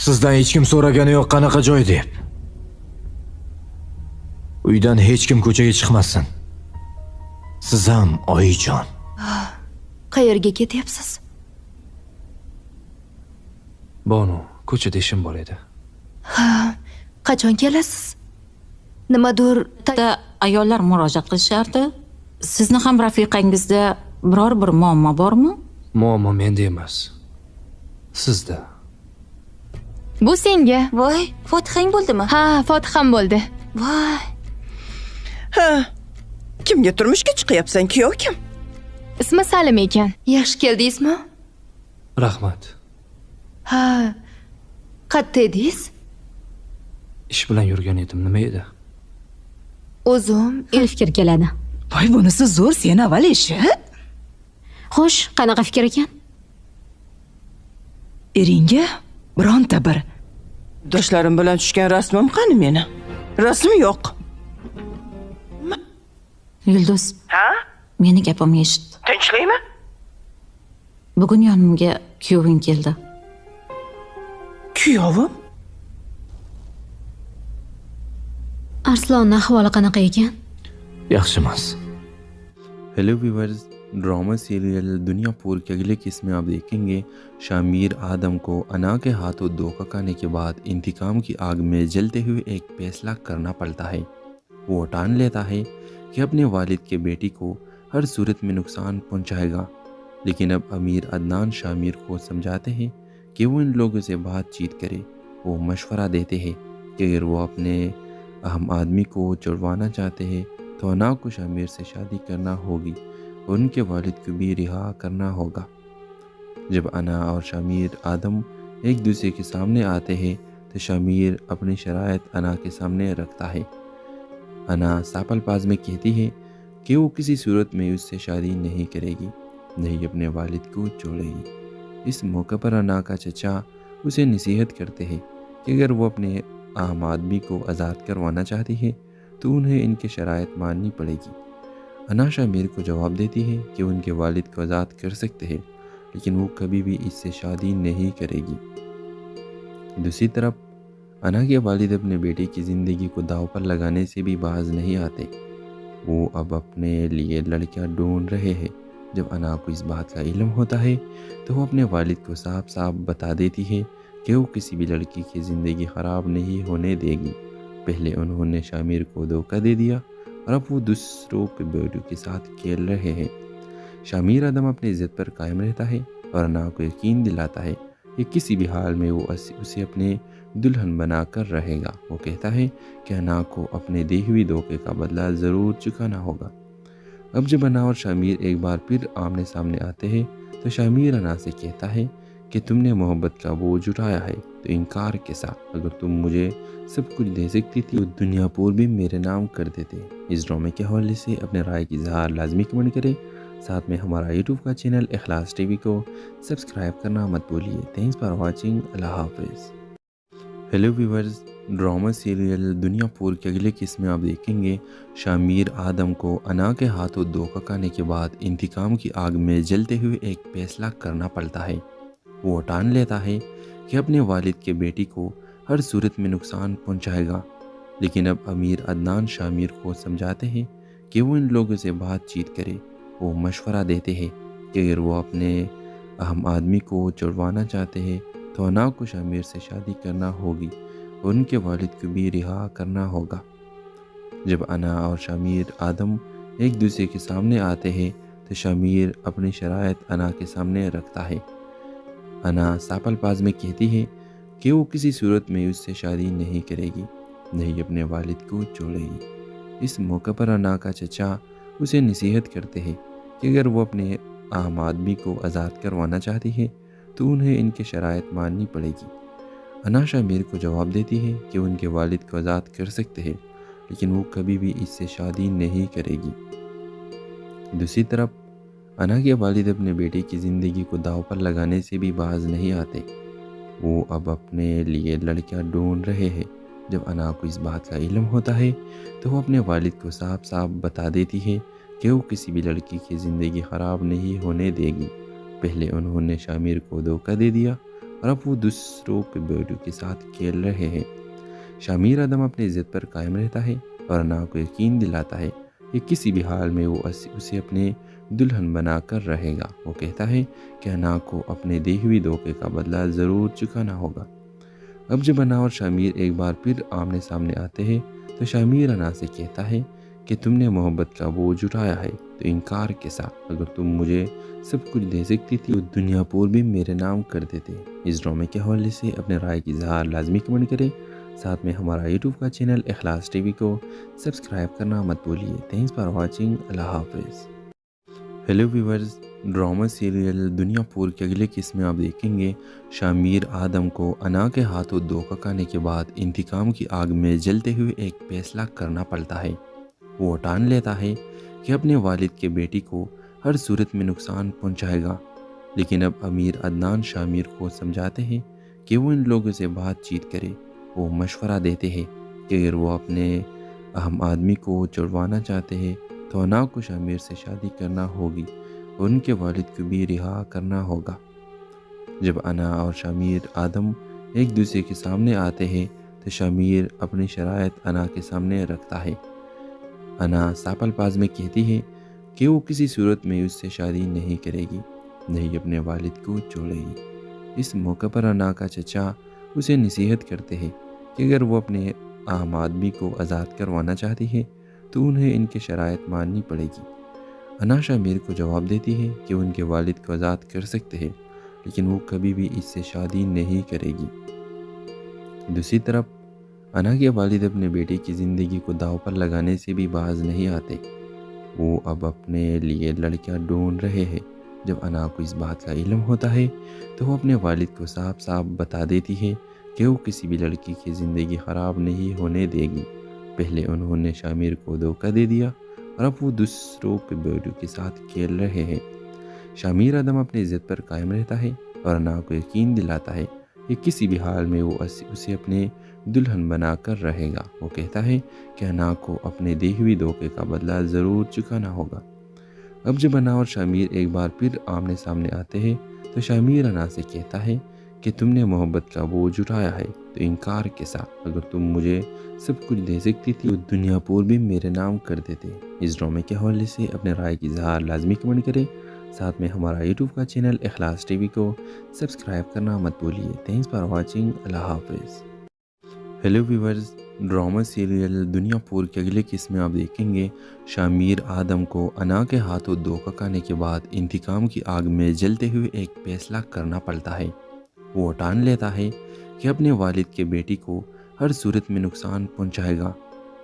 Sizdan hech kim so'ragani yo'q qanaqa joy deb. Uydan hech kim ko'chaga chiqmasin. Siz ham oyijon. Qayerga ketyapsiz? Bonu, ko'chada ishim bor edi. Qachon kelasiz? Nimadir Ayollar murojaat qilishardi. Sizni ham rafiqangizda biror bir muammo bormi? Muammo menda emas. Sizda. Bu senga. Voy, Fotihang bo'ldimi? Ha, Fotiham bo'ldi. Voy. Ha. Kimga turmushga chiqyapsan? Kuyov kim? Ismi Salim ekan. yaxshi keldingizmi? Rahmat. Ha. Qayerda edingiz? Ish bilan yurgan edim. Nima edi? O'zim fikr keladi. Voy, bunisi zo'r, sen avval ishi. Xo'sh, qanaqa fikr ekan? Eringga bironta bir Doshlarim bilan tushgan rasmim qani meni? Rasm yo'q. Yulduz, Ha? meni gapimni eshit. Tinchlikmi? Bugun yonimga kuyoving keldi. Kuyovim? Arslonning ahvoli qanaqa ekan? Yaxshi emas. Hello viewers, drama serial Duniyapur के अगले किस्म में आप देखेंगे शामिर आदम को अना के हाथों धोखा खाने के बाद इंतकाम की आग में जलते हुए एक फैसला करना पड़ता है। वो ठान लेता है कि अपने वालिद के बेटी को हर सूरत में नुकसान पहुंचाएगा, लेकिन अब अमीर अदनान शामिर को समझाते हैं कि वो इन लोगों से बातचीत करे। वो मशवरा देते हैं कि अगर वो अपने अहम आदमी को जुड़वाना चाहते हैं तो अना को शामिर से शादी करना होगी और उनके वालिद को भी रिहा करना होगा। जब अना और शामिर आदम एक दूसरे के सामने आते हैं तो शामिर अपनी शराइत अना के सामने रखता है। अना सापलपाज में कहती है कि वो किसी सूरत में उससे शादी नहीं करेगी, नहीं अपने वालिद को छोड़ेगी। इस मौके पर अना का चचा उसे नसीहत करते हैं कि अगर वो अपने आम आदमी को आज़ाद करवाना चाहती है तो उन्हें इनके शराइत माननी पड़ेगी। अना शामिर को जवाब देती है कि उनके वालिद को आज़ाद कर सकते हैं, लेकिन वो कभी भी इससे शादी नहीं करेगी। दूसरी तरफ अना के वालिद अपने बेटे की ज़िंदगी को दांव पर लगाने से भी बाज नहीं आते। वो अब अपने लिए लड़कियां ढूंढ रहे हैं। जब अना को इस बात का इल्म होता है तो वो अपने वालिद को साफ साफ बता देती है कि वो किसी भी लड़की की ज़िंदगी ख़राब नहीं होने देगी। पहले उन्होंने शामिर को धोखा दे दिया और अब वो दूसरों के बेटों के साथ खेल रहे हैं। शामिर आदम अपनी इज्जत पर कायम रहता है और अना को यकीन दिलाता है कि किसी भी हाल में वो उसे अपने दुल्हन बनाकर रहेगा। वो कहता है कि अना को अपने दी हुई धोखे का बदला ज़रूर चुकाना होगा। अब जब अना और शामिर एक बार फिर आमने सामने आते हैं तो शामिर अना से कहता है कि तुमने मोहब्बत का बोझ उठाया है तो इनकार के साथ अगर तुम मुझे सब कुछ दे सकती थी तो दुनियापुर भी मेरे नाम कर देते। इस ड्रामे के हवाले से अपने राय की इजहार लाजमी कमेंट करें। साथ में हमारा यूट्यूब का चैनल इखलास टीवी को सब्सक्राइब करना मत भूलिए। Thanks for watching. अल्लाह हाफिज़। Hello viewers, drama serial Duniyapur के अगले किस्म में आप देखेंगे शामिर आदम को अना के हाथों धोखा खाने के बाद इंतकाम की आग में जलते हुए एक फैसला करना पड़ता है। वो ठान लेता है कि अपने वालिद के बेटी को हर सूरत में नुकसान पहुंचाएगा, लेकिन अब अमीर अदनान शामिर को समझाते हैं कि वो इन लोगों से बातचीत करे। वो मशवरा देते हैं कि अगर वो अपने अहम आदमी को जुड़वाना चाहते हैं तो अना को शामिर से शादी करना होगी और उनके वालिद को भी रिहा करना होगा। जब अना और शामिर आदम एक दूसरे के सामने आते हैं तो शामिर अपनी शराइत अना के सामने रखता है। अना सापलपाज में कहती है कि वो किसी सूरत में उससे शादी नहीं करेगी, नहीं अपने वालिद को छोड़ेगी। इस मौके पर अना का चचा उसे नसीहत करते हैं कि अगर वो अपने आम आदमी को आज़ाद करवाना चाहती है तो उन्हें इनके शराइत माननी पड़ेगी। अना शामिर को जवाब देती है कि उनके वालिद को आज़ाद कर सकते हैं, लेकिन वो कभी भी इससे शादी नहीं करेगी। दूसरी तरफ अना के वालिद अपने बेटे की ज़िंदगी को दांव पर लगाने से भी बाज नहीं आते। वो अब अपने लिए लड़कियां ढूंढ रहे हैं। जब अना को इस बात का इल्म होता है तो वो अपने वालिद को साफ साफ बता देती है कि वो किसी भी लड़की की ज़िंदगी ख़राब नहीं होने देगी। पहले उन्होंने शामिर को धोखा दे दिया और अब वो दूसरों के बेटों के साथ खेल रहे हैं। शामिर आदम अपनी ज़िद पर कायम रहता है और अना को यकीन दिलाता है कि किसी भी हाल में वो उसे अपने दुल्हन बनाकर रहेगा। वो कहता है कि अना को अपने दी हुई धोखे का बदला ज़रूर चुकाना होगा। अब जब अना और शामिर एक बार फिर आमने सामने आते हैं तो शामिर अना से कहता है कि तुमने मोहब्बत का बोझ उठाया है तो इनकार के साथ अगर तुम मुझे सब कुछ दे सकती थी तो दुनिया पूर भी मेरे नाम कर देते। इस ड्रामे के हवाले से अपने राय की इजहार लाजमी कमेंट करें। साथ में हमारा यूट्यूब का चैनल इखलास टीवी को सब्सक्राइब करना मत भूलिए। Thanks for watching. अल्लाह हाफिज़। Hello viewers, drama serial Duniyapur के अगले किस्म में आप देखेंगे शामिर आदम को अना के हाथों धोखा खाने के बाद इंतकाम की आग में जलते हुए एक फैसला करना पड़ता है। वो ठान लेता है कि अपने वालिद के बेटी को हर सूरत में नुकसान पहुंचाएगा, लेकिन अब अमीर अदनान शामिर को समझाते हैं कि वो इन लोगों से बातचीत करे। वो मशवरा देते हैं कि अगर वो अपने अहम आदमी को छुड़वाना चाहते हैं तो अना को शामिर से शादी करना होगी और उनके वालिद को भी रिहा करना होगा। जब अना और शामिर आदम एक दूसरे के सामने आते हैं तो शामिर अपनी शराइत अना के सामने रखता है। अना सापलपाज में कहती है कि वो किसी सूरत में उससे शादी नहीं करेगी, नहीं अपने वालिद को छोड़ेगी। इस मौके पर अना का चचा उसे नसीहत करते हैं कि अगर वो अपने आम आदमी को आज़ाद करवाना चाहती है तो उन्हें इनके शराइत माननी पड़ेगी। अना शामिर को जवाब देती है कि उनके वालिद को आज़ाद कर सकते हैं, लेकिन वो कभी भी इससे शादी नहीं करेगी। दूसरी तरफ अना के वालिद अपने बेटे की ज़िंदगी को दांव पर लगाने से भी बाज नहीं आते। वो अब अपने लिए लड़कियां ढूंढ रहे हैं। जब अना को इस बात का इल्म होता है तो वो अपने वालिद को साफ साफ बता देती है कि वो किसी भी लड़की की ज़िंदगी ख़राब नहीं होने देगी। पहले उन्होंने शामिर को धोखा दे दिया और अब वो दूसरों के बेटों के साथ खेल रहे हैं। शामिर आदम अपनी ज़िद पर कायम रहता है और अना को यकीन दिलाता है कि किसी भी हाल में वो उसे अपने दुल्हन बनाकर रहेगा। वो कहता है कि अना को अपने दी हुई धोखे का बदला ज़रूर चुकाना होगा। अब जब अना और शामिर एक बार फिर आमने सामने आते हैं तो शामिर अना से कहता है कि तुमने मोहब्बत का बोझ उठाया है तो इनकार के साथ अगर तुम मुझे सब कुछ दे सकती थी तो दुनिया पूर भी मेरे नाम कर देते। इस ड्रामे के हवाले से अपने राय की इजहार लाजमी कमेंट करें। साथ में हमारा यूट्यूब का चैनल इखलास टीवी को सब्सक्राइब करना मत भूलिए। Thanks for watching. अल्लाह हाफिज़। Hello viewers, drama serial Duniyapur के अगले किस्म में आप देखेंगे शामिर आदम को अना के हाथों धोखा खाने के बाद इंतकाम की आग में जलते हुए एक फैसला करना पड़ता है। वो ठान लेता है कि अपने वालिद के बेटी को हर सूरत में नुकसान पहुंचाएगा,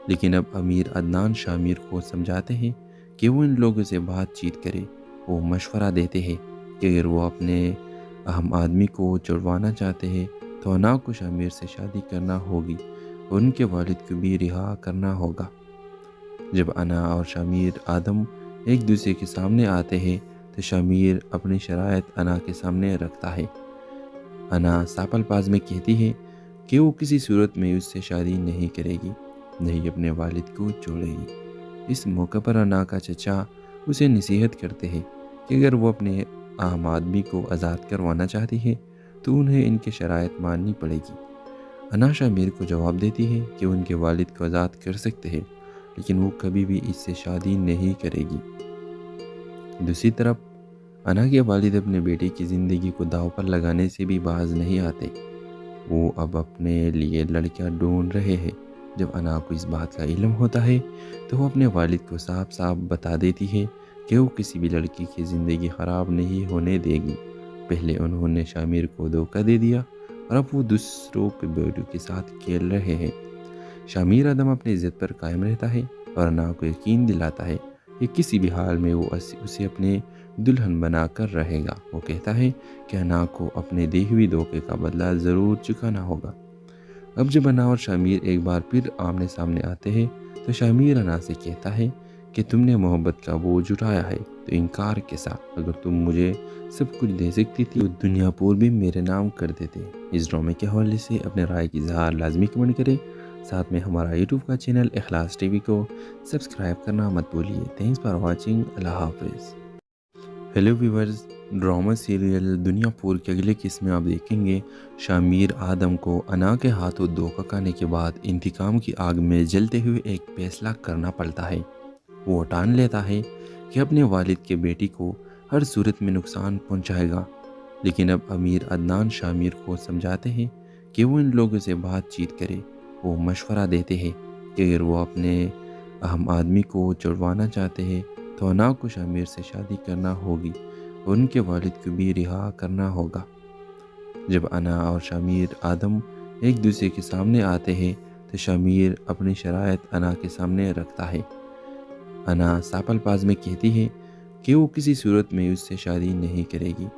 लेकिन अब अमीर अदनान शामिर को समझाते हैं कि वो इन लोगों से बातचीत करे। वो मशवरा देते हैं कि अगर वो अपने अहम आदमी को छुड़वाना चाहते हैं तो अना को शामिर से शादी करना होगी और उनके वालिद को भी रिहा करना होगा। जब अना और शामिर आदम एक दूसरे के सामने आते हैं तो शामिर अपनी शराइत अना के सामने रखता है। अना सापलपाज में कहती है कि वो किसी सूरत में उससे शादी नहीं करेगी, नहीं अपने वालिद को छोड़ेगी। इस मौके पर अना का चचा उसे नसीहत करते हैं कि अगर वो अपने आम आदमी को आज़ाद करवाना चाहती है तो उन्हें इनके शराइत माननी पड़ेगी। अना शामिर को जवाब देती है कि उनके वालिद को आज़ाद कर सकते हैं, लेकिन वो कभी भी इससे शादी नहीं करेगी। दूसरी तरफ अना के वालिद अपने बेटे की ज़िंदगी को दांव पर लगाने से भी बाज नहीं आते। वो अब अपने लिए लड़कियां ढूंढ रहे हैं। जब अना को इस बात का इल्म होता है तो वो अपने वालिद को साफ साफ बता देती है कि वो किसी भी लड़की की ज़िंदगी ख़राब नहीं होने देगी। पहले उन्होंने शामिर को धोखा दे दिया और अब वो दूसरों के बेटों के साथ खेल रहे हैं। शामिर आदम अपनी ज़िद पर कायम रहता है और अना को यकीन दिलाता है कि किसी भी हाल में वो उसे अपने दुल्हन बनाकर रहेगा। वो कहता है कि अना को अपने दी हुई धोखे का बदला ज़रूर चुकाना होगा। अब जब अना और शामिर एक बार फिर आमने सामने आते हैं तो शामिर अना से कहता है कि तुमने मोहब्बत का बोझ उठाया है तो इनकार के साथ अगर तुम मुझे सब कुछ दे सकती थी तो दुनिया पूर भी मेरे नाम कर देते। इस ड्रामे के हवाले से अपने राय की इजहार लाजमी कमेंट करें। साथ में हमारा यूट्यूब का चैनल इखलास टीवी को सब्सक्राइब करना मत भूलिए। Thanks for watching. अल्लाह हाफिज़। Hello viewers, drama serial Duniyapur के अगले किस्म में आप देखेंगे शामिर आदम को अना के हाथों धोखा खाने के बाद इंतकाम की आग में जलते हुए एक फैसला करना पड़ता है। वो ठान लेता है कि अपने वालिद के बेटी को हर सूरत में नुकसान पहुंचाएगा, लेकिन अब अमीर अदनान शामिर को समझाते हैं कि वो इन लोगों से बातचीत करे। वो मशवरा देते हैं कि अगर वो अपने अहम आदमी को छुड़वाना चाहते हैं तो अना को शामिर से शादी करना होगी और उनके वालिद को भी रिहा करना होगा। जब अना और शामिर आदम एक दूसरे के सामने आते हैं तो शामिर अपनी शराइत अना के सामने रखता है। अना सापलपाज में कहती है कि वो किसी सूरत में उससे शादी नहीं करेगी,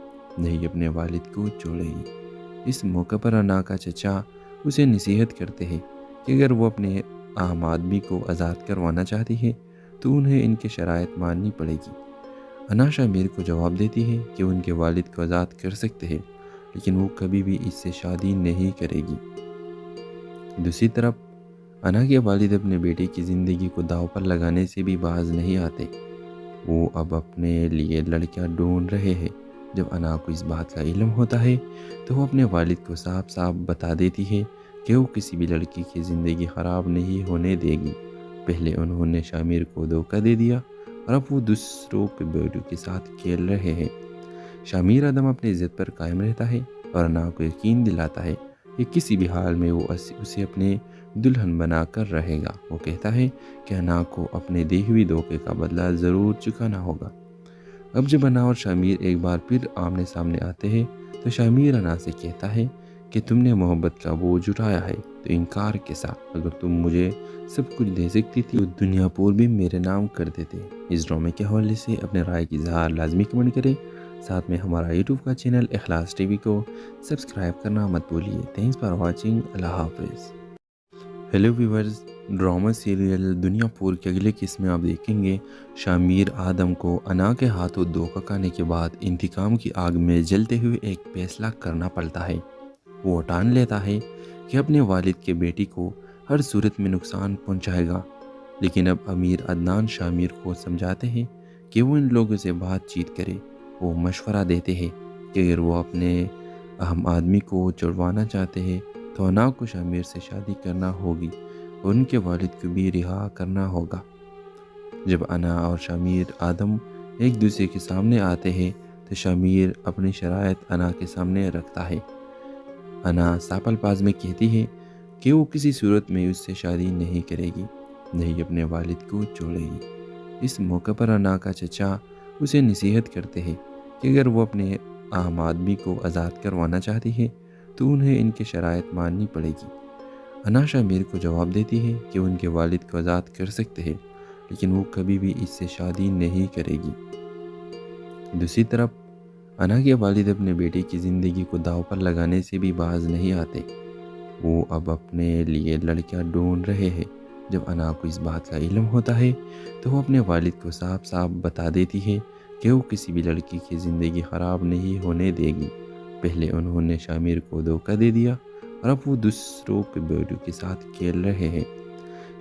नहीं अपने वालिद को छोड़ेगी। इस मौके पर अना का चचा उसे नसीहत करते हैं कि अगर वो अपने अहम आदमी को आज़ाद करवाना चाहती है तो उन्हें इनके शराइत माननी पड़ेगी। अना शामिर को जवाब देती है कि उनके वालिद को आज़ाद कर सकते हैं, लेकिन वो कभी भी इससे शादी नहीं करेगी। दूसरी तरफ अना के वालिद अपने बेटे की ज़िंदगी को दाव पर लगाने से भी बाज नहीं आते। वो अब अपने लिए लड़कियां ढूंढ रहे हैं। जब अना को इस बात का इल्म होता है तो वो अपने वालिद को साफ साफ बता देती है कि वो किसी भी लड़की की ज़िंदगी ख़राब नहीं होने देगी। पहले उन्होंने शामिर को धोखा दे दिया और अब वो दूसरों के बेटियों के साथ खेल रहे हैं। शामिर आदम अपनी इज्जत पर कायम रहता है और अना को यकीन दिलाता है कि किसी भी हाल में वो उसे अपने दुल्हन बनाकर रहेगा। वो कहता है कि अना को अपने दी हुई धोखे का बदला ज़रूर चुकाना होगा। अब जब अना और शामिर एक बार फिर आमने सामने आते हैं तो शामिर अना से कहता है कि तुमने मोहब्बत का बोझ उठाया है तो इनकार के साथ अगर तुम मुझे सब कुछ दे सकती थी तो दुनियापुर भी मेरे नाम कर देते। इस ड्रामे के हवाले से अपने राय की इज़हार लाजमी कमेंट करें। साथ में हमारा यूट्यूब का चैनल इखलास टीवी को सब्सक्राइब करना मत भूलिए। Thanks for watching. अल्लाह हाफिज़। Hello viewers, drama serial Duniyapur के अगले किस्म में आप देखेंगे शामिर आदम को अना के हाथों धोखा खाने के बाद इंतकाम की आग में जलते हुए एक फैसला करना पड़ता है। वो ठान लेता है कि अपने वालिद के बेटी को हर सूरत में नुकसान पहुंचाएगा, लेकिन अब अमीर अदनान शामिर को समझाते हैं कि वो इन लोगों से बातचीत करे। वो मशवरा देते हैं कि अगर वो अपने अहम आदमी को छुड़वाना चाहते हैं तो अना को शामिर से शादी करना होगी और उनके वालिद को भी रिहा करना होगा। जब अना और शामिर आदम एक दूसरे के सामने आते हैं तो शामिर अपनी शराइत अना के सामने रखता है। अना सापलपाज में कहती है कि वो किसी सूरत में उससे शादी नहीं करेगी, नहीं अपने वालिद को छोड़ेगी। इस मौके पर अना का चचा उसे नसीहत करते हैं कि अगर वो अपने अहम आदमी को आज़ाद करवाना चाहती है तो उन्हें इनके शराइत माननी पड़ेगी। अना शामिर को जवाब देती है कि उनके वालिद को आज़ाद कर सकते हैं, लेकिन वो कभी भी इससे शादी नहीं करेगी। दूसरी तरफ अना के वालिद अपने बेटे की ज़िंदगी को दाव पर लगाने से भी बाज नहीं आते। वो अब अपने लिए लड़कियां ढूंढ रहे हैं। जब अना को इस बात का इल्म होता है तो वो अपने वालिद को साफ साफ बता देती है कि वो किसी भी लड़की की ज़िंदगी ख़राब नहीं होने देगी। पहले उन्होंने शामिर को धोखा दे दिया और अब वो दूसरों के बेटियों के साथ खेल रहे हैं।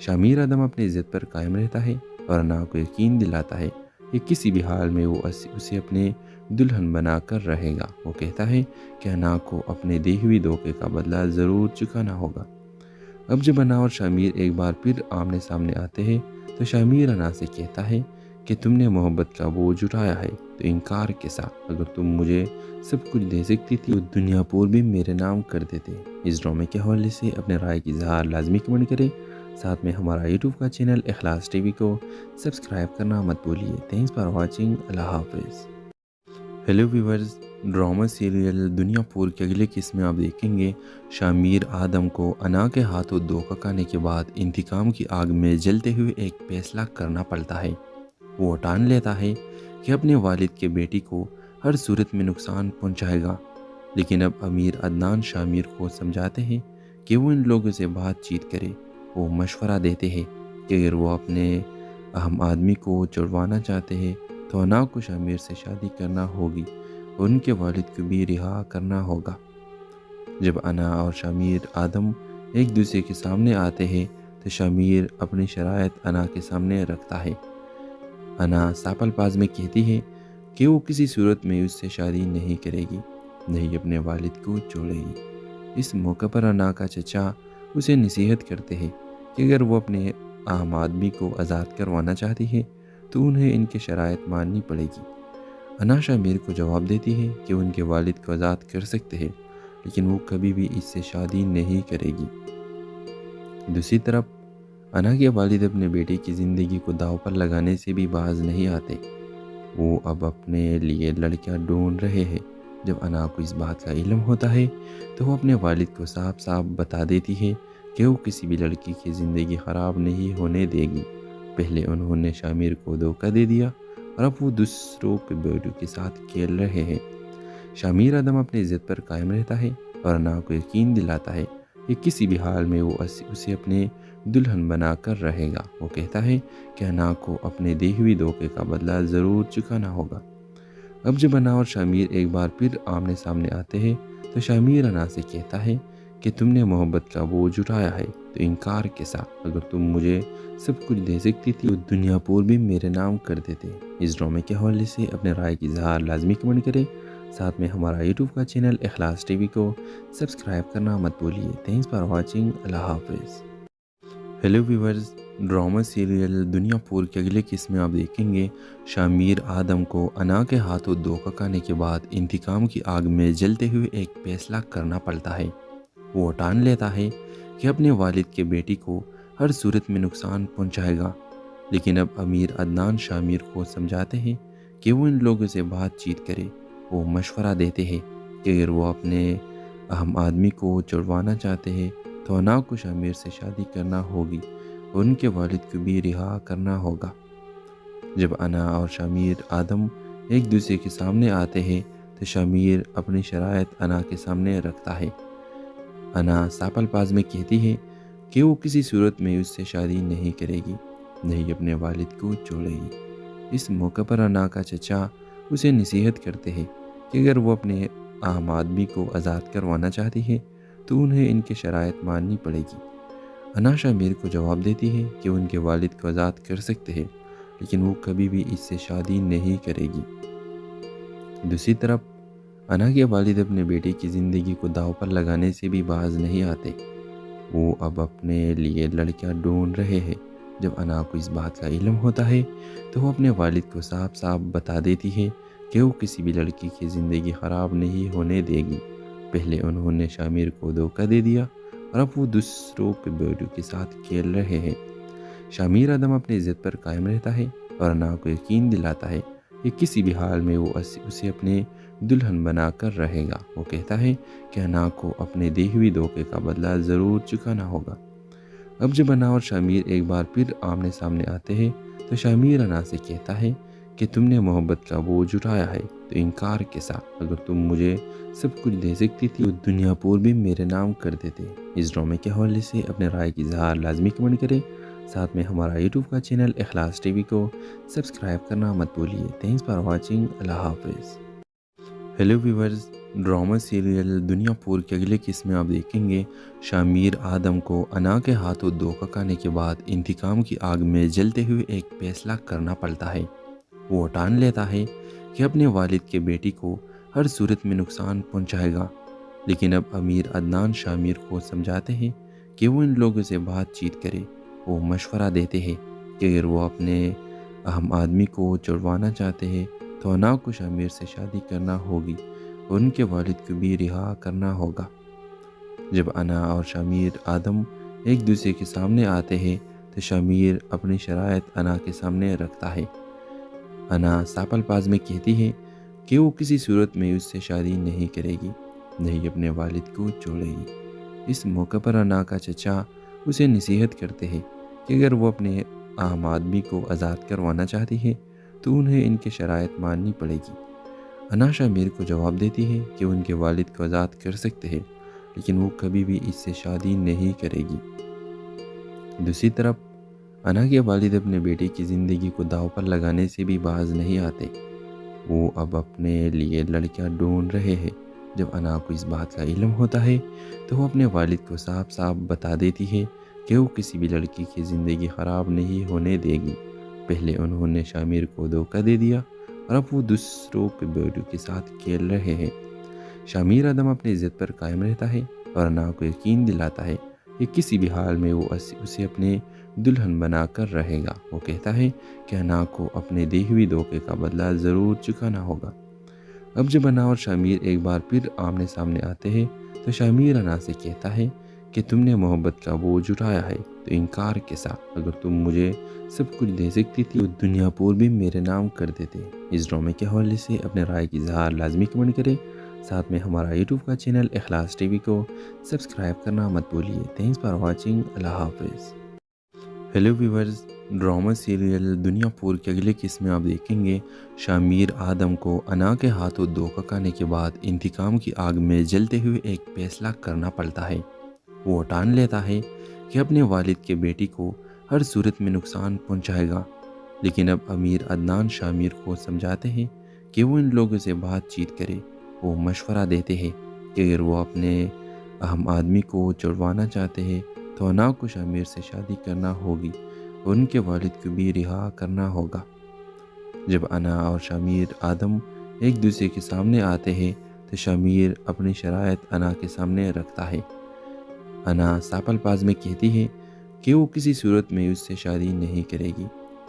शामिर आदम अपनी इज्जत पर कायम रहता है और अना को यकीन दिलाता है कि किसी भी हाल में वो उसे अपने दुल्हन बनाकर रहेगा। वो कहता है कि अना को अपने दी हुई धोखे का बदला ज़रूर चुकाना होगा। अब जब अना और शामिर एक बार फिर आमने सामने आते हैं तो शामिर अना से कहता है कि तुमने मोहब्बत का बोझ उठाया है तो इनकार के साथ अगर तुम मुझे सब कुछ दे सकती थी तो दुनियापुर भी मेरे नाम कर देते। इस ड्रामे के हवाले से अपने राय की इज़हार लाजमी कमेंट करें। साथ में हमारा यूट्यूब का चैनल इखलास टीवी को सब्सक्राइब करना मत भूलिए। Thanks for watching. अल्लाह हाफिज़। Hello viewers, drama serial Duniyapur के अगले किस्म में आप देखेंगे शामिर आदम को अना के हाथों धोखा खाने के बाद इंतकाम की आग में जलते हुए एक फैसला करना पड़ता है। वो ठान लेता है कि अपने वालिद के बेटी को हर सूरत में नुकसान पहुंचाएगा, लेकिन अब अमीर अदनान शामिर को समझाते हैं कि वो इन लोगों से बातचीत करे। वो मशवरा देते हैं कि अगर वो अपने अहम आदमी को छुड़वाना चाहते हैं तो अना को शामिर से शादी करना होगी और उनके वालिद को भी रिहा करना होगा। जब अना और शामिर आदम एक दूसरे के सामने आते हैं तो शामिर अपनी शराइत अना के सामने रखता है। अना सापलपाज में कहती है کہ وہ کسی صورت میں اس سے شادی نہیں کرے گی، نہیں اپنے والد کو چھوڑے گی۔ اس موقع پر انا کا چچا اسے نصیحت کرتے ہیں کہ اگر وہ اپنے عام آدمی کو آزاد کروانا چاہتی ہے تو انہیں ان کے شرائط ماننی پڑے گی۔ انا شامیر کو جواب دیتی ہے کہ ان کے والد کو آزاد کر سکتے ہیں لیکن وہ کبھی بھی اس سے شادی نہیں کرے گی۔ دوسری طرف انا کے والد اپنے بیٹے کی زندگی کو داؤ پر لگانے سے بھی باز نہیں آتے۔ وہ اب اپنے لیے لڑکیاں ڈھونڈ رہے ہیں۔ جب انا کو اس بات کا علم ہوتا ہے تو وہ اپنے والد کو صاف صاف بتا دیتی ہے کہ وہ کسی بھی لڑکی کی زندگی خراب نہیں ہونے دے گی۔ پہلے انہوں نے شامیر کو دھوکہ دے دیا اور اب وہ دوسروں کے بیٹوں کے ساتھ کھیل رہے ہیں۔ شامیر ادم اپنی ضد پر قائم رہتا ہے اور انا کو یقین دلاتا ہے کہ کسی بھی حال میں وہ اسے اپنے دلہن بنا کر رہے گا۔ وہ کہتا ہے کہ انا کو اپنے دی ہوئی دھوکے کا بدلہ ضرور چکانا ہوگا۔ اب جب انا اور شامیر ایک بار پھر آمنے سامنے آتے ہیں تو شامیر انا سے کہتا ہے کہ تم نے محبت کا بوجھ اٹھایا ہے تو انکار کے ساتھ اگر تم مجھے سب کچھ دے سکتی تھی تو دنیا پور بھی میرے نام کر دیتے۔ اس ڈرامے کے حوالے سے اپنے رائے کی اظہار لازمی کمنٹ کریں، ساتھ میں ہمارا یوٹیوب کا چینل اخلاص ٹی وی کو سبسکرائب کرنا مت بھولیے۔ Thanks for watching. اللہ حافظ۔ ہیلو ویورز، ڈرامہ سیریل دنیا پور کے اگلے قسم میں آپ دیکھیں گے شامیر آدم کو انا کے ہاتھوں دھوکہ کھانے کے بعد انتقام کی آگ میں جلتے ہوئے ایک فیصلہ کرنا پڑتا ہے۔ وہ ٹان لیتا ہے کہ اپنے والد کے بیٹی کو ہر صورت میں نقصان پہنچائے گا، لیکن اب امیر عدنان شامیر کو سمجھاتے ہیں کہ وہ ان لوگوں سے بات چیت کرے۔ وہ مشورہ دیتے ہیں کہ اگر وہ اپنے اہم آدمی کو چھڑوانا چاہتے ہیں تو انا کو شامیر سے شادی کرنا ہوگی اور ان کے والد کو بھی رہا کرنا ہوگا۔ جب انا اور شامیر آدم ایک دوسرے کے سامنے آتے ہیں تو شامیر اپنی شرائط انا کے سامنے رکھتا ہے۔ انا ساپل پاز میں کہتی ہے کہ وہ کسی صورت میں اس سے شادی نہیں کرے گی، نہیں اپنے والد کو چھوڑے گی۔ اس موقع پر انا کا چچا اسے نصیحت کرتے ہیں کہ اگر وہ اپنے عام آدمی کو آزاد کروانا چاہتی ہے تو انہیں ان کے شرائط ماننی پڑے گی۔ انا شامیر کو جواب دیتی ہے کہ ان کے والد کو آزاد کر سکتے ہیں لیکن وہ کبھی بھی اس سے شادی نہیں کرے گی۔ دوسری طرف انا کے والد اپنے بیٹے کی زندگی کو داؤ پر لگانے سے بھی باز نہیں آتے۔ وہ اب اپنے لیے لڑکیاں ڈھونڈ رہے ہیں۔ جب انا کو اس بات کا علم ہوتا ہے تو وہ اپنے والد کو صاف صاف بتا دیتی ہے کہ وہ کسی بھی لڑکی کی زندگی خراب نہیں ہونے دے گی۔ پہلے انہوں نے شامیر کو دھوکہ دے دیا اور اب وہ دوسروں کے بیٹوں کے ساتھ کھیل رہے ہیں۔ شامیر ادم اپنی ضد پر قائم رہتا ہے اور انا کو یقین دلاتا ہے کہ کسی بھی حال میں وہ اسے اپنے دلہن بنا کر رہے گا۔ وہ کہتا ہے کہ انا کو اپنے دی ہوئی دھوکے کا بدلہ ضرور چکانا ہوگا۔ اب جب انا اور شامیر ایک بار پھر آمنے سامنے آتے ہیں تو شامیر انا سے کہتا ہے کہ تم نے محبت کا بوجھ اٹھایا ہے تو انکار کے ساتھ اگر تم مجھے سب کچھ دے سکتی تھی تو دنیا پور بھی میرے نام کر دیتے۔ اس ڈرامے کے حوالے سے اپنے رائے کی اظہار لازمی کمنٹ کریں، ساتھ میں ہمارا یوٹیوب کا چینل اخلاص ٹی وی کو سبسکرائب کرنا مت بھولیے۔ Thanks for watching. اللہ حافظ۔ ہیلو ویورز، ڈرامہ سیریل دنیا پور کے اگلے قسم میں آپ دیکھیں گے شامیر آدم کو انا کے ہاتھوں دھوکہ کھانے کے بعد انتقام کی آگ میں جلتے ہوئے ایک فیصلہ کرنا پڑتا ہے۔ وہ ٹان لیتا ہے کہ اپنے والد کے بیٹی کو ہر صورت میں نقصان پہنچائے گا، لیکن اب امیر عدنان شامیر کو سمجھاتے ہیں کہ وہ ان لوگوں سے بات چیت کرے۔ وہ مشورہ دیتے ہیں کہ اگر وہ اپنے اہم آدمی کو چھڑوانا چاہتے ہیں تو انا کو شامیر سے شادی کرنا ہوگی اور ان کے والد کو بھی رہا کرنا ہوگا۔ جب انا اور شامیر آدم ایک دوسرے کے سامنے آتے ہیں تو شامیر اپنی شرائط انا کے سامنے رکھتا ہے۔ انا ساپل پاز میں کہتی ہے کہ وہ کسی صورت میں اس سے شادی نہیں کرے گی، نہیں اپنے والد کو چھوڑے گی۔ اس موقع پر انا کا چچا اسے نصیحت کرتے ہیں کہ اگر وہ اپنے عام آدمی کو آزاد کروانا چاہتی ہے تو انہیں ان کے شرائط ماننی پڑے گی۔ انا شامیر کو جواب دیتی ہے کہ ان کے والد کو آزاد کر سکتے ہیں لیکن وہ کبھی بھی اس سے شادی نہیں کرے گی۔ دوسری طرف انا کے والد اپنے بیٹے کی زندگی کو داؤ پر لگانے سے بھی باز نہیں آتے۔ وہ اب اپنے لیے لڑکیاں ڈھونڈ رہے ہیں۔ جب انا کو اس بات کا علم ہوتا ہے تو وہ اپنے والد کو صاف صاف بتا دیتی ہے کہ وہ کسی بھی لڑکی کی زندگی خراب نہیں ہونے دے گی۔ پہلے انہوں نے شامیر کو دھوکہ دے دیا और अब वो दूसरों के बेटियों के साथ खेल रहे हैं। शामिर आदम अपनी ज़िद पर कायम रहता है और अना को यकीन दिलाता है कि किसी भी हाल में वो उसे अपने दुल्हन बनाकर रहेगा। वो कहता है कि अना को अपने दी हुई धोखे का बदला ज़रूर चुकाना होगा। अब जब अना और शामिर एक बार फिर आमने सामने आते हैं तो शामिर अना से कहता है कि तुमने मोहब्बत का बोझ उठाया है तो इनकार के साथ अगर तुम मुझे सब कुछ दे सकती थी तो दुनिया पूर भी मेरे नाम कर देते। इस ड्रामे के हवाले से अपने राय की इजहार लाजमी कमेंट करें। साथ में हमारा यूट्यूब का चैनल इखलास टीवी को सब्सक्राइब करना मत भूलिए। Thanks for watching. अल्लाह हाफिज़। Hello viewers, drama serial Duniyapur के अगले किस्म में आप देखेंगे शामिर आदम को अना के हाथों धोखा खाने के बाद इंतकाम की आग में जलते हुए एक फैसला करना पड़ता है। वो ठान लेता है कि अपने वालिद के बेटी को हर सूरत में नुकसान पहुंचाएगा, लेकिन अब अमीर अदनान शामिर को समझाते हैं कि वो इन लोगों से बातचीत करे। वो मशवरा देते हैं कि अगर वो अपने अहम आदमी को छुड़वाना चाहते हैं तो अना को शामिर से शादी करना होगी और उनके वालिद को भी रिहा करना होगा। जब अना और शामिर आदम एक दूसरे के सामने आते हैं तो शामिर अपनी शराइत अना के सामने रखता है। अना सापलपाज में कहती है कि वो किसी सूरत में उससे शादी नहीं करेगी,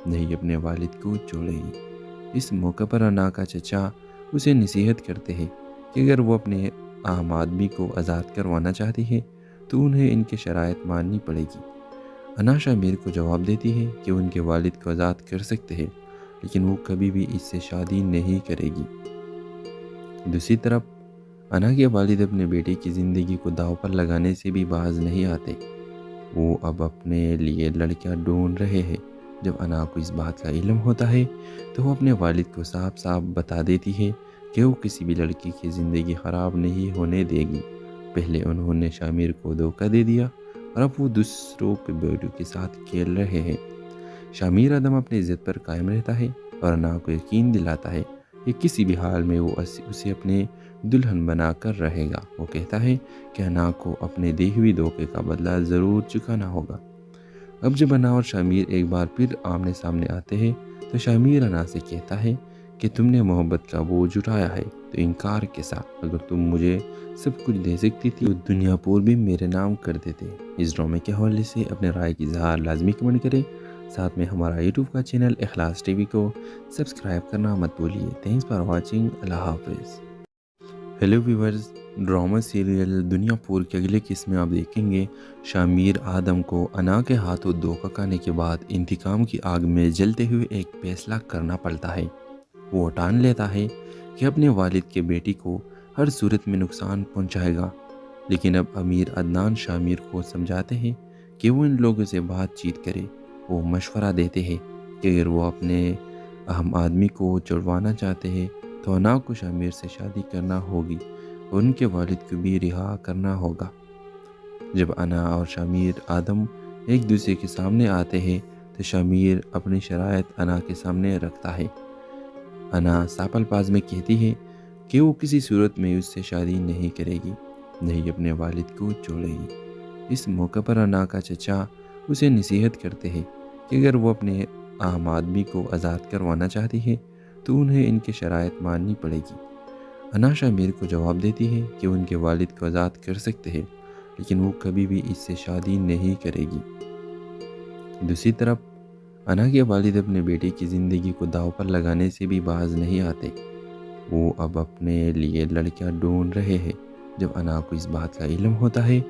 नहीं अपने वालिद को छोड़ेगी। इस मौके पर अना का चचा उसे नसीहत करते हैं कि अगर वो अपने आम आदमी को आज़ाद करवाना चाहती है तो उन्हें इनके शराइत माननी पड़ेगी। अना शामिर को जवाब देती है कि उनके वालिद को आज़ाद कर सकते हैं, लेकिन वो कभी भी इससे शादी नहीं करेगी। दूसरी तरफ अना के वालिद अपने बेटे की ज़िंदगी को दाव पर लगाने से भी बाज नहीं आते। वो अब अपने लिए लड़कियां ढूंढ रहे हैं। जब अना को इस बात का इल्म होता है तो वो अपने वालिद को साफ साफ बता देती है कि वो किसी भी लड़की की ज़िंदगी ख़राब नहीं होने देगी। पहले उन्होंने शामिर को धोखा दे दिया और अब वो दूसरों के बेटियों के साथ खेल रहे हैं। शामिर आदम अपनी ज़िद पर कायम रहता है और अना को यकीन दिलाता है कि किसी भी हाल में वो उसे अपने दुल्हन बनाकर रहेगा। वो कहता है कि अना को अपने दी हुई धोखे का बदला ज़रूर चुकाना होगा। अब जब अना और शामिर एक बार फिर आमने सामने आते हैं तो शामिर अना से कहता है कि तुमने मोहब्बत का बोझ उठाया है तो इनकार के साथ अगर तुम मुझे सब कुछ दे सकती थी तो दुनिया पूर भी मेरे नाम कर देते। इस ड्रामे के हवाले से अपने राय की इजहार लाजमी कमेंट करें। साथ में हमारा यूट्यूब का चैनल इखलास टीवी को सब्सक्राइब करना मत भूलिए। Thanks for watching. अल्लाह हाफिज़। Hello viewers, drama serial Duniyapur के अगले किस्म में आप देखेंगे शामिर आदम को अना के हाथों धोखा खाने के बाद इंतकाम की आग में जलते हुए एक फैसला करना पड़ता है। वो ठान लेता है कि अपने वालिद के बेटी को हर सूरत में नुकसान पहुंचाएगा, लेकिन अब अमीर अदनान शामिर को समझाते हैं कि वो इन लोगों से बातचीत करे। वो मशवरा देते हैं कि अगर वो अपने अहम आदमी को छुड़वाना चाहते हैं तो अना को शामिर से शादी करना होगी और उनके वालिद को भी रिहा करना होगा। जब अना और शामिर आदम एक दूसरे के सामने आते हैं तो शामिर अपनी शराइत अना के सामने रखता है। अना सापलपाज में कहती है कि वो किसी सूरत में उससे शादी नहीं करेगी, नहीं अपने वालिद को छोड़ेगी। इस मौके पर अना का चचा उसे नसीहत करते हैं कि अगर वो अपने आम आदमी को आज़ाद करवाना चाहती है तो उन्हें इनके शराइत माननी पड़ेगी। अना शामिर को जवाब देती है कि उनके वालिद को आज़ाद कर सकते हैं, लेकिन वो कभी भी इससे शादी नहीं करेगी। दूसरी तरफ अना के वालिद अपने बेटे की ज़िंदगी को दाव पर लगाने से भी बाज नहीं आते। वो अब अपने लिए लड़कियां ढूंढ रहे हैं। जब अना को इस बात का इल्म होता है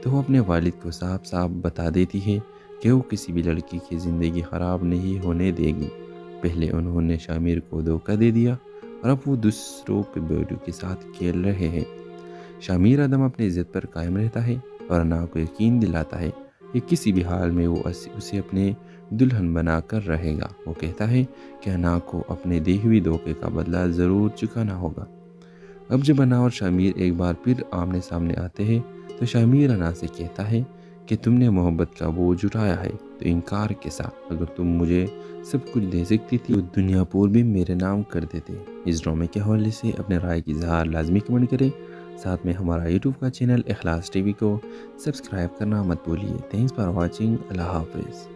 तो वो अपने वालिद को साफ साफ बता देती है कि वो किसी भी लड़की की ज़िंदगी ख़राब नहीं होने देगी। पहले उन्होंने शामिर को धोखा दे दिया और अब वो दूसरों के बेटियों के साथ खेल रहे हैं। शामिर आदम अपनी ज़िद पर कायम रहता है और अना को यकीन दिलाता है कि किसी भी हाल में वो उसे अपने दुल्हन बनाकर रहेगा। वो कहता है कि अना को अपने दी हुई धोखे का बदला ज़रूर चुकाना होगा। अब जब अना और शामिर एक बार फिर आमने सामने आते हैं तो शामिर अना से कहता है कि तुमने मोहब्बत का बोझ उठाया है तो इनकार के साथ अगर तुम मुझे सब कुछ दे सकती थी तो दुनिया पूर भी मेरे नाम कर देते। इस ड्रामे के हवाले से अपने राय की इजहार लाजमी कमेंट करें। साथ में हमारा यूट्यूब का चैनल इखलास टीवी को सब्सक्राइब करना मत भूलिए। Thanks for watching. अल्लाह हाफिज़।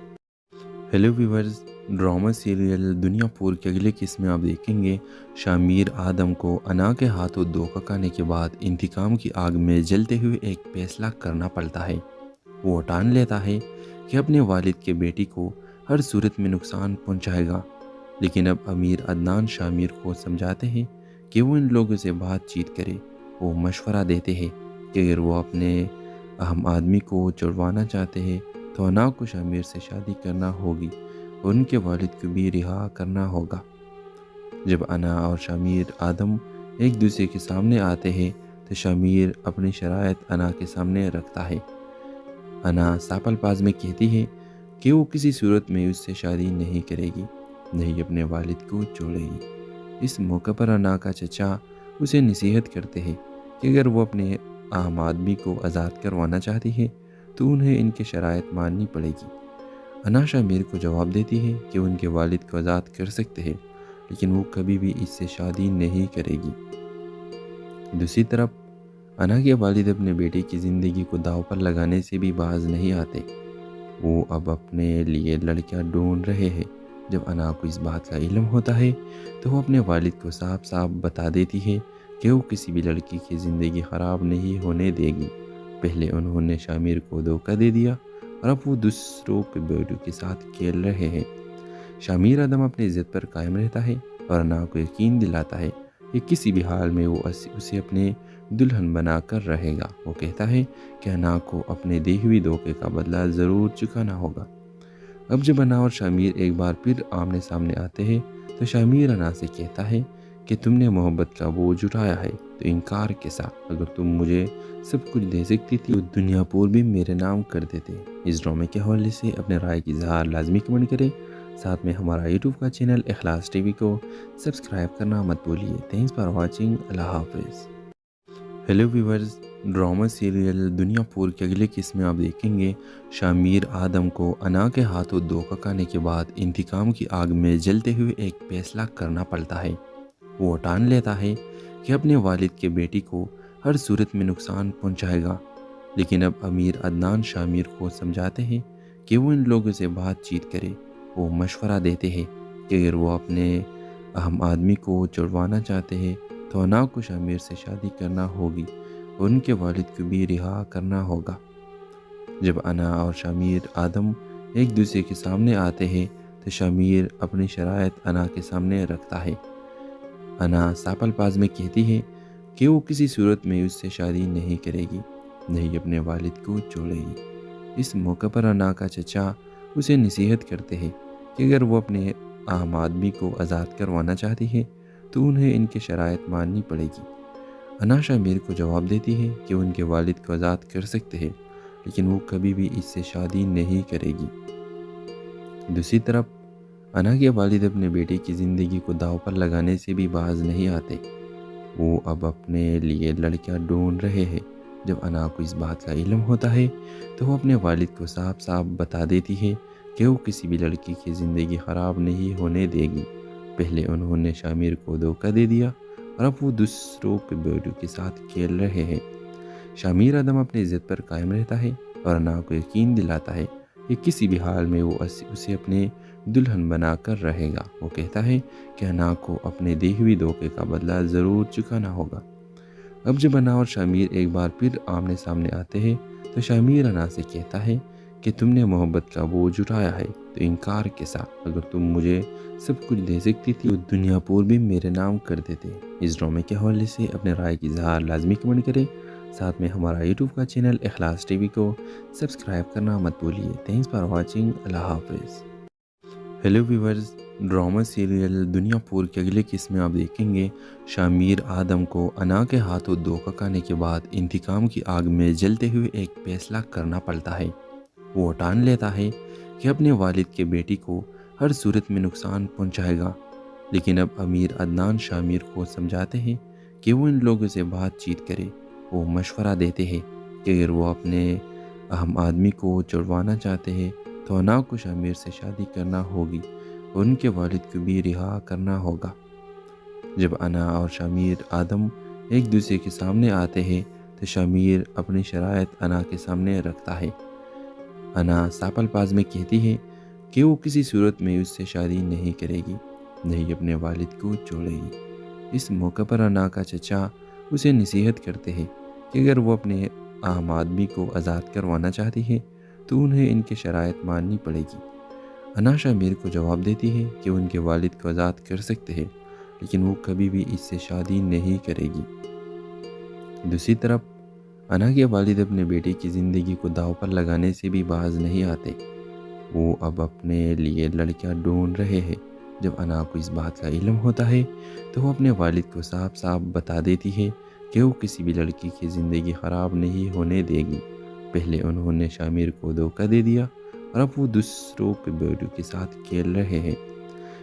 Hello viewers, drama serial Duniyapur के अगले किस्म में आप देखेंगे शामिर आदम को अना के हाथों धोखा खाने के बाद इंतकाम की आग में जलते हुए एक फैसला करना पड़ता है। वो ठान लेता है कि अपने वालिद के बेटी को हर सूरत में नुकसान पहुंचाएगा, लेकिन अब अमीर अदनान शामिर को समझाते हैं कि वो इन लोगों से बातचीत करे। वो मशवरा देते हैं कि अगर वो अपने अहम आदमी को छुड़वाना चाहते हैं तो अना को शामिर से शादी करना होगी और उनके वालिद को भी रिहा करना होगा। जब अना और शामिर आदम एक दूसरे के सामने आते हैं तो शामिर अपनी शराइत अना के सामने रखता है। अना सापलपाज में कहती है कि वो किसी सूरत में उससे शादी नहीं करेगी, नहीं अपने वालिद को छोड़ेगी। इस मौके पर अना का चचा उसे नसीहत करते हैं कि अगर वो अपने आम आदमी को आज़ाद करवाना चाहती है तो उन्हें इनके शराइत माननी पड़ेगी। अना शामिर को जवाब देती है कि उनके वालिद को आज़ाद कर सकते हैं, लेकिन वो कभी भी इससे शादी नहीं करेगी। दूसरी तरफ अना के वालिद अपने बेटे की ज़िंदगी को दाव पर लगाने से भी बाज नहीं आते। वो अब अपने लिए लड़कियां ढूंढ रहे हैं। जब अना को इस बात का इल्म होता है तो वो अपने वालिद को साफ साफ बता देती है कि वो किसी भी लड़की की ज़िंदगी ख़राब नहीं होने देगी। पहले उन्होंने शामिर को धोखा दे दिया और अब वो दूसरों के बेटियों के साथ खेल रहे हैं। शामिर आदम अपनी इज्जत पर कायम रहता है और अना को यकीन दिलाता है कि किसी भी हाल में वो उसे अपने दुल्हन बनाकर रहेगा। वो कहता है कि अना को अपने दी हुई धोखे का बदला ज़रूर चुकाना होगा। अब जब अना और शामिर एक बार फिर आमने सामने आते हैं तो शामिर अना से कहता है कि तुमने मोहब्बत का बोझ उठाया है तो इनकार के साथ अगर तुम मुझे सब कुछ दे सकती थी तो दुनियापुर भी मेरे नाम कर देते। इस ड्रामे के हवाले से अपने राय की इजहार लाजमी कमेंट करें। साथ में हमारा यूट्यूब का चैनल इखलास टीवी को सब्सक्राइब करना मत भूलिए। Thanks for watching. अल्लाह हाफिज़। Hello viewers, drama serial Duniyapur के अगले किस्म में आप देखेंगे शामिर आदम को अना के हाथों धोखा खाने के बाद इंतकाम की आग में जलते हुए एक फैसला करना पड़ता है। वो ठान लेता है कि अपने वालिद के बेटी को हर सूरत में नुकसान पहुंचाएगा, लेकिन अब अमीर अदनान शामिर को समझाते हैं कि वो इन लोगों से बातचीत करे। वो मशवरा देते हैं कि अगर वो अपने अहम आदमी को छुड़वाना चाहते हैं तो अना को शामिर से शादी करना होगी और उनके वालिद को भी रिहा करना होगा। जब अना और शामिर आदम एक दूसरे के सामने आते हैं तो शामिर अपनी शराइत अना के सामने रखता है। अना सापलपाज में कहती है कि वो किसी सूरत में उससे शादी नहीं करेगी, नहीं अपने वालिद को छोड़ेगी। इस मौके पर अना का चचा उसे नसीहत करते हैं कि अगर वो अपने आम आदमी को आज़ाद करवाना चाहती है तो उन्हें इनके शराइत माननी पड़ेगी। अना शामिर को जवाब देती है कि उनके वालिद को आज़ाद कर सकते हैं, लेकिन वो कभी भी इससे शादी नहीं करेगी। दूसरी तरफ अना के वालिद अपने बेटे की ज़िंदगी को दाव पर लगाने से भी बाज नहीं आते। वो अब अपने लिए लड़कियां ढूंढ रहे हैं। जब अना को इस बात का इल्म होता है तो वो अपने वालिद को साफ साफ बता देती है कि वो किसी भी लड़की की ज़िंदगी ख़राब नहीं होने देगी। पहले उन्होंने शामिर को धोखा दे दिया और अब वो दूसरों के बेटियों के साथ खेल रहे हैं। शामिर आदम अपनी इज्जत पर कायम रहता है और अना को यकीन दिलाता है कि किसी भी हाल में वो उसे अपने दुल्हन बनाकर रहेगा। वो कहता है कि अना को अपने दी हुई धोखे का बदला ज़रूर चुकाना होगा। अब जब अना और शामिर एक बार फिर आमने सामने आते हैं तो शामिर अना से कहता है कि तुमने मोहब्बत का बोझ उठाया है तो इनकार के साथ अगर तुम मुझे सब कुछ दे सकती थी तो दुनियापुर भी मेरे नाम कर देते। इस ड्रामे के हवाले से अपने राय की इजहार लाजमी कमेंट करें। साथ में हमारा यूट्यूब का चैनल इखलास टीवी को सब्सक्राइब करना मत भूलिए। Thanks for watching. अल्लाह हाफिज़। Hello viewers, drama serial Duniyapur के अगले किस्म में आप देखेंगे शामिर आदम को अना के हाथों धोखा खाने के बाद इंतकाम की आग में जलते हुए एक फैसला करना पड़ता है। वो ठान लेता है कि अपने वालिद के बेटी को हर सूरत में नुकसान पहुंचाएगा, लेकिन अब अमीर अदनान शामिर को समझाते हैं कि वो इन लोगों से बातचीत करे। वो मशवरा देते हैं कि अगर वो अपने अहम आदमी को छुड़वाना चाहते हैं तो अना को शामिर से शादी करना होगी और उनके वालिद को भी रिहा करना होगा। जब अना और शामिर आदम एक दूसरे के सामने आते हैं तो शामिर अपनी शराइत अना के सामने रखता है। अना सापलपाज में कहती है کہ وہ کسی صورت میں اس سے شادی نہیں کرے گی، نہیں اپنے والد کو چھوڑے گی۔ اس موقع پر انا کا چچا اسے نصیحت کرتے ہیں کہ اگر وہ اپنے عام آدمی کو آزاد کروانا چاہتی ہے تو انہیں ان کے شرائط ماننی پڑے گی۔ انا شامیر کو جواب دیتی ہے کہ وہ ان کے والد کو آزاد کر سکتے ہیں، لیکن وہ کبھی بھی اس سے شادی نہیں کرے گی۔ دوسری طرف انا کے والد اپنے بیٹے کی زندگی کو داؤ پر لگانے سے بھی باز نہیں آتے۔ وہ اب اپنے لیے لڑکیاں ڈھونڈ رہے ہیں۔ جب انا کو اس بات کا علم ہوتا ہے تو وہ اپنے والد کو صاف صاف بتا دیتی ہے کہ وہ کسی بھی لڑکی کی زندگی خراب نہیں ہونے دے گی۔ پہلے انہوں نے شامیر کو دھوکہ دے دیا اور اب وہ دوسروں کے بیٹوں کے ساتھ کھیل رہے ہیں۔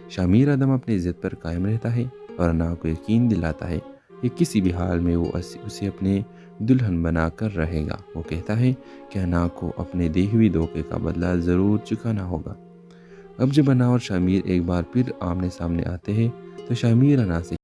شامیر ادم اپنی عزت پر قائم رہتا ہے اور انا کو یقین دلاتا ہے کہ کسی بھی حال میں وہ اسے اپنے دلہن بنا کر رہے گا۔ وہ کہتا ہے کہ انا کو اپنے دی ہوئی دھوکے کا بدلہ ضرور چکانا ہوگا۔ اب جب انا اور شامیر ایک بار پھر آمنے سامنے آتے ہیں تو شامیر انا سے